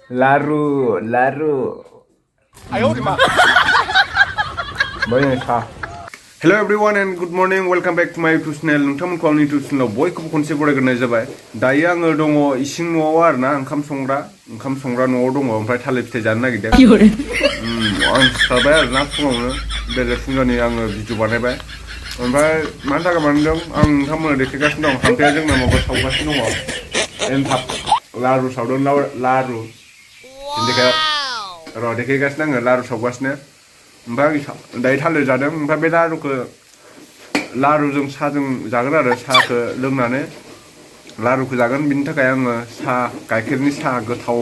Laru, laru. Ayo, Hello everyone and good morning. Welcome back to my YouTube channel. नोंथांमोनखौ आंनि YouTube channel बयखौबो खनसे बरायग्रोनाय जाबाय. दायो आङो दङ इसिं न'आव आरोना ओंखाम संग्रा न'आव दङ ओमफ्राय थालिर फिथाइ जानो नागिरदों. आं सिखारबाय आरोना फुङावनो बेरे फुंजानि आङो भिडिअ बानायबाय. ओमफ्राय मानि थाखाय बानायदों आं नोंथांमोननो देखायगासिनो दं. हामफाया जोंना माबा सावगासिनो दङ. एनथाब लारु सावदों लारु. देखायगासिनो आङो लारु सावगासिनो. ओमफ्राय दायो थालिर जादों ओमफ्राय बे लारुजों साहाजों जागोन आरो साहाखौ लोंनानै लारुखौ जागोन बिनि थाखाय आङो गाइखेरनि साहा गोथाव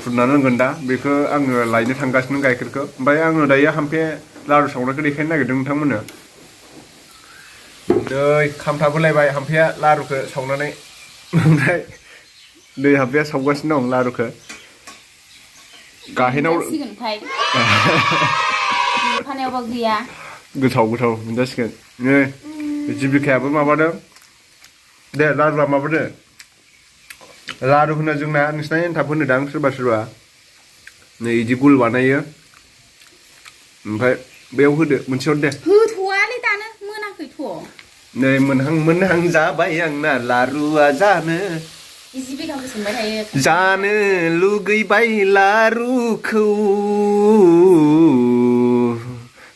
फुदुंनानै लोंगोन दा बेखौ आङो लायनो थांगासिनो गाइखेरखौ ओमफ्राय आङो दायो हामफे लारु सावनायखौ देखायनो नागिरदों नोंथांमोननो दै खामथाब होलायबाय हामफेया लारुखौ सावनानै ओमफ्राय दै हामफेया सावगासिनो दं लारुखौ गाहेनाव फानायावबा गैया गोथाव मोनजासिगोन नै जिबिकायाबो माबादों दे लारुआ माबादो लारु होनो जोंना नोंसिना एनथाब होनो दां सोरबा नै इदि गुल बानायो ओमफ्राय बेयाव होदो मोनसेयाव दे होथ'आलै दानो मोनाखैथ' नै मोनहां जाबाय आंना लारुआ जानो लुगैबाय लारुखौ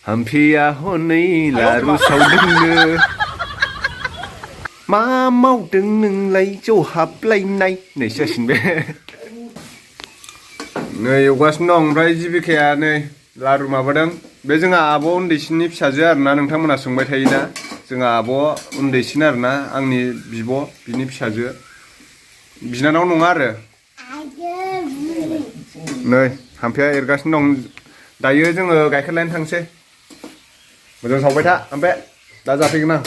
हामफेया हनै लारु सावदोंनो मा मावदों नोंलाय जौ हाबलायनाय नै जासिगोन बे नै एवगासिनो दं ओमफ्राय जिबिकाया नै लारु माबादों बे जोंहा आब' उन्दैसिननि फिसाजो आरोना नोंथांमोना सोंबाय थायोना जोंहा आब' उन्दैसिन आरोना आंनि बिनि फिसाजो बिनानाव नङा आरो नै हामफेया एरगासिनो दं दायो जोङो गाइखेर लायनो थांसै मोजां सावबाय था ओमफ्राय दा जाफैगोन आं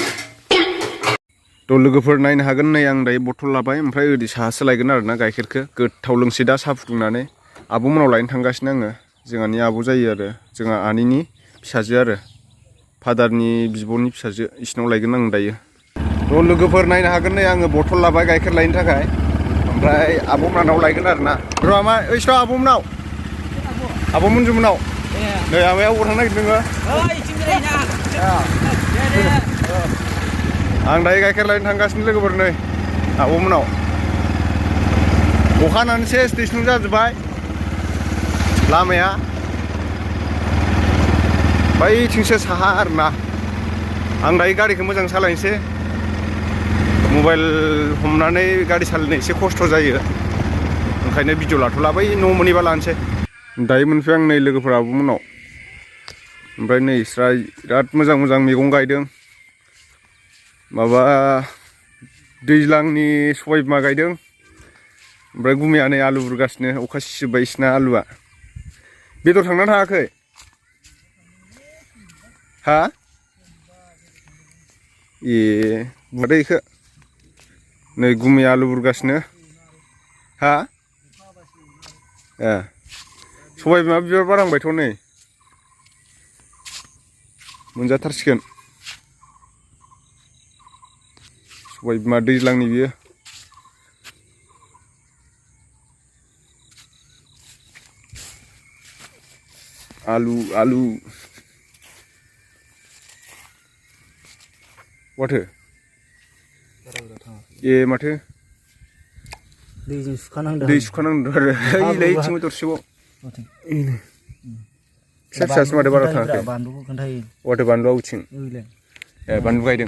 थ' लोगोफोर नायनो हागोन नै आं दायो बथल लाबाय ओमफ्राय ओरै साहासो लायगोन आरोना गाइखेरखौ गोथाव लोंसै दा साहा फुदुंनानै आब'मोनाव लायनो थांगासिनो आङो जोंहानि आब' जायो आरो जोंहा आनैनि फिसाजो आरो फादारनि बिब'नि फिसाजो इसिनाव लायगोन आं दायो थ' लोगोफोर नायनो हागोन नै आङो बथल लाबाय गाइखेर लायनो थाखाय ओमफ्राय आब'मोनाव लायगोन आरोना र' मा ओइसिनाव आब'मोनाव आब' मन्जुमोनाव नै आमाया अबाव थांनो नागिरदों नोङो आं दायो गाइखेर लायनो थांगासिनो लोगोफोर नै आब'मोनाव अखा हानानै सेस दैस्लुं जाजोब्बाय लामाया बैथिंसो साहा आरोना आं दायो गारिखौ मोजां सालायनोसै मबाइल हमनानै गारि सालायनो एसे खस्थ' जायो ओंखायनो भिडिअ लाथ'ला बै न' मोनहैबा लानोसै दायो मोनफैबाय आं नै लोगोफोर आब'मोनाव ओमफ्राय नै बिस्रा बिराद मोजां मैगं गायदों माबा दैज्लांनि सबाय बिमा गायदों ओमफ्राय गुमैया नै आलु बुरगासिनो अखा सिजोब्बाय बिसिना आलुआ बेदर थांना थाङाखै हा ए माथो इखो नै गुमैया आलु बुरगासिनो हा ए सबाय बिमा बिबार बारहांबायथ' नै मोनजाथारसिगोन सबाय बिमा दैज्लांनि बियो आलु माथो ए माथो दैजों सुखानांदों आरो ओइलाय इथिंबो दरसेबाव फिसासो माथो बारा थाङाखै बानलुखौ खोन्थायो माथो बानलुआ उथिं ए बानलु गायदों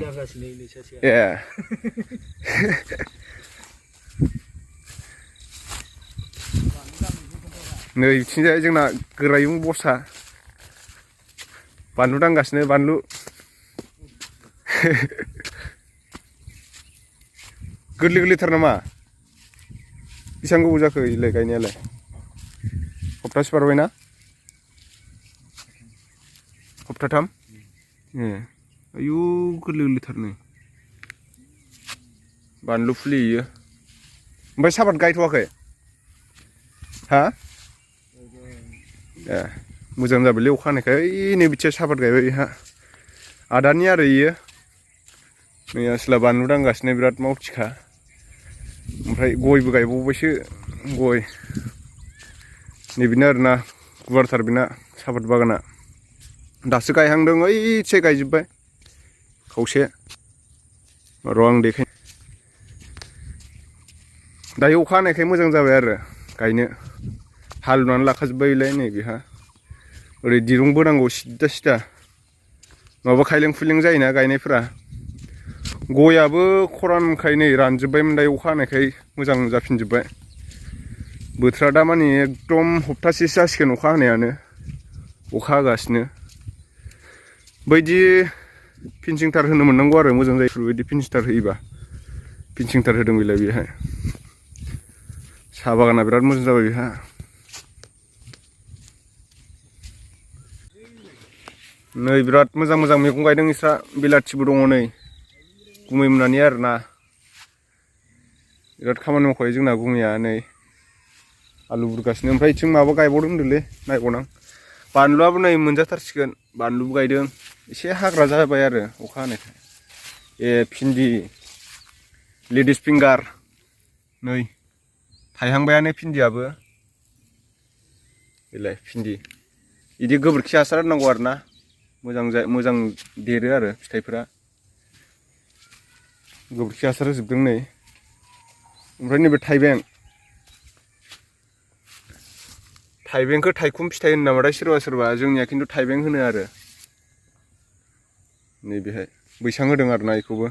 ए नै बिथिंजाय जोंना गोरायुं बसा बानलु दांगासिनो बानलु गोरलैथार नामा बेसेबां गोबाव जाखो इलाय गायनायालाय हप्तासे बारबायना हप्ताथाम ए आयु गोरलैथार नै बानलु फुलि इयो ओमफ्राय सापात गायथ'वाखै हा ए मोजां जाबायलै अखा हानायखाय ओइ नै बिथिया सापात गायबाय हा आदानि आरो इयो नै आसोला बानलु दांगासिनो बिराद मावथिखा ओमफ्राय गयबो गायबावबायसो गय नैबेनो आरोना गुवारथार बेना सापात बागाना दासो गायहांदों ओइसे गायजोब्बाय खावसे र' आं देखाय दायो अखा हानायखाय मोजां जाबाय आरो गायनो हालौनानै लाखाजोब्बायलाय नै बेहा ओरै दिरुं बोनांगौ सिदा सिदा माबा खायलें खुइलें जायोना गायनायफोरा गयाबो खरानखाय नै रानजोब्बायमोन दायो अखा हानायखाय मोजां जाफिनजोब्बाय बोथोरा दा माने एकदम हप्तासेसो जासिगोन अखा हानायानो अखा हागासिनो बायदि फिनसिं तार होनो मोननांगौ आरो मोजां जायो बेबायदि फिनसिं तार होयोबा फिनसिं तार होदों बेलाय बेहाय साहा बागाना बिराद मोजां जाबाय बेहा नै बिराद मोजां मोजां मैगं गायदों इसरा बिलाथिबो दङ नै गुमै मोननानै आरोना बिराद खामानि मावखायो जोंना गुमैया नै आलु बुरगासिनो ओमफ्राय इथिं माबा गायबावदों होनदोंलै नायबावनां बानलुआबो नै मोनजाथारसिगोन बानलुबो गायदों एसे हाग्रा जाबाय आरो अखा हानायखाय भिन्दि लेडिस फिंगार नै थायहांबायानो भिन्दियाबो बेलाय भिन्दि बिदि गोबोरखि हासार होनांगौ आरो ना मोजां देरो आरो फिथाइफोरा गोबोरखि हासार होजोबदों नै ओमफ्राय नैबे थाइबेंखौ थाइखुम फिथाइ होनो नामाथाय सोरबा जोंनिया खिन्थु थाइबें होनो आरो नैबेहाय बैसां होदों आरोना बेखौबो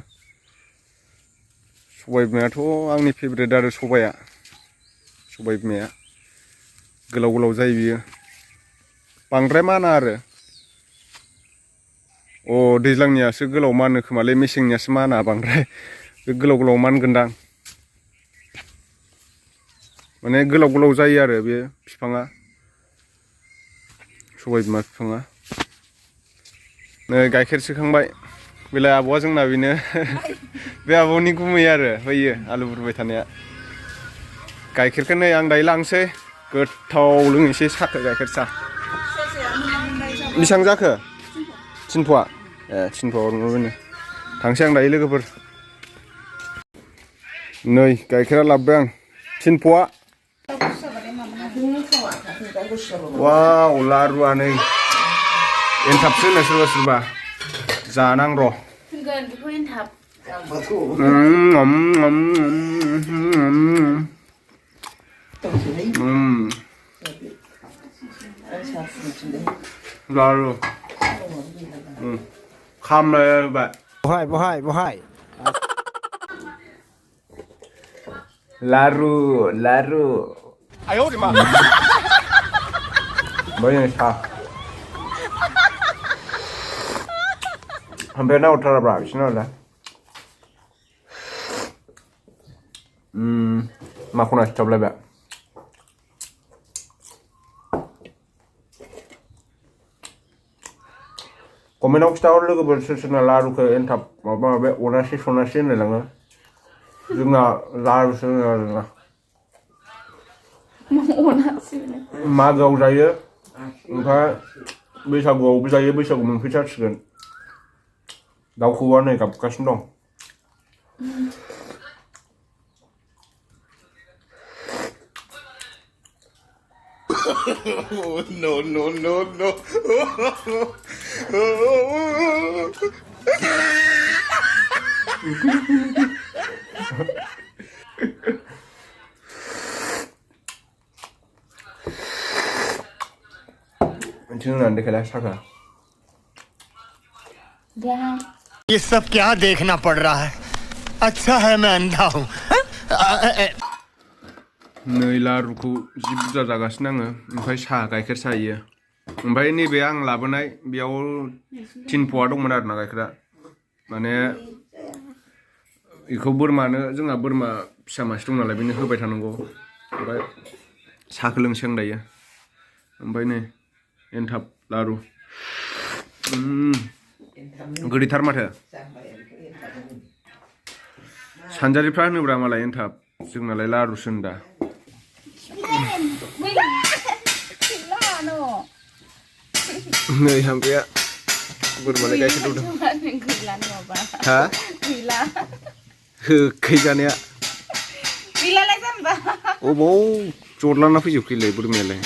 सबाय बिमायाथ' आंनि फेभरेट आरो सबाय बिमाया गोलाव गोलाव जायो बियो बांद्राय माना आरो दैज्लांनियासो गोलाव मानो खोमालै मेसेंनियासो माना बांद्राय बे गोलाव गोलाव मानगोनदां माने गोलाव गोलाव जायो आरो बे बिफाङा सबाय बिमा बिफाङा नै गाइखेर सोखांबाय बेलाय आब'आ जोंना बेनो बे आब'नि गुमै आरो होयो आलु बुरबाय थानाया गाइखेरखौ नै आं दायो लांसै गोथाव लोंनोसै साखो गाइखेर साहा बेसेबां जाखो 3 फवा थिन फवा हरनो थांसै आं दायो लोगोफोर नै गाइखेरा लाबोबाय आं 3 फवा वाव लारुआ नै एनथाबसो होनो सोरबा जानां र' होनगोन बेखौ एनथाब लारु खामलायबाय बहाय लारु आयौ मा बै सा ओमफ्राय नावथाराब्रा बिसोरनालाय माख'ना सिथाबलायबाय कमेन्टआव खिथाहर लोगोफोर सोरना लारुखौ एनथाब माबा अनासि सनासि होनलायलाङो जोंना लारुसो होनो आरोना मागोआव जायो ओमफ्राय बैसागुआवबो जायो बैसागु मोनफैथारसिगोन दाउ खौवौआ नै गाबगासिनो दं no ये सब क्या देखना पड़ रहा है अच्छा है मैं अंधा हूँ नै लारुखौ जि बुरजा जागासिनो आङो ओमफ्राय साहा गाइखेर साहा इयो ओमफ्राय नैबे आं लाबोनाय बेयाव 3 फवा दंमोन आरोना गाइखेरा माने बेखौ बोरमानो जोंहा बोरमा फिसा मासे दं नालाय बेनो होबाय थानांगौ ओमफ्राय साहाखौ लोंसै आं दायो ओमफ्राय नै एनथाब लारु गोदैथार माथो सानजारिफ्रा होनोब्रा मालाय एनथाब जोंनालाय लारुसो होनदा नै हामफैया बोरमालाय गाइखेर दौदों हा होखै जानाया अबाव जरलाना फैजोबखैलाय बोरमायालाय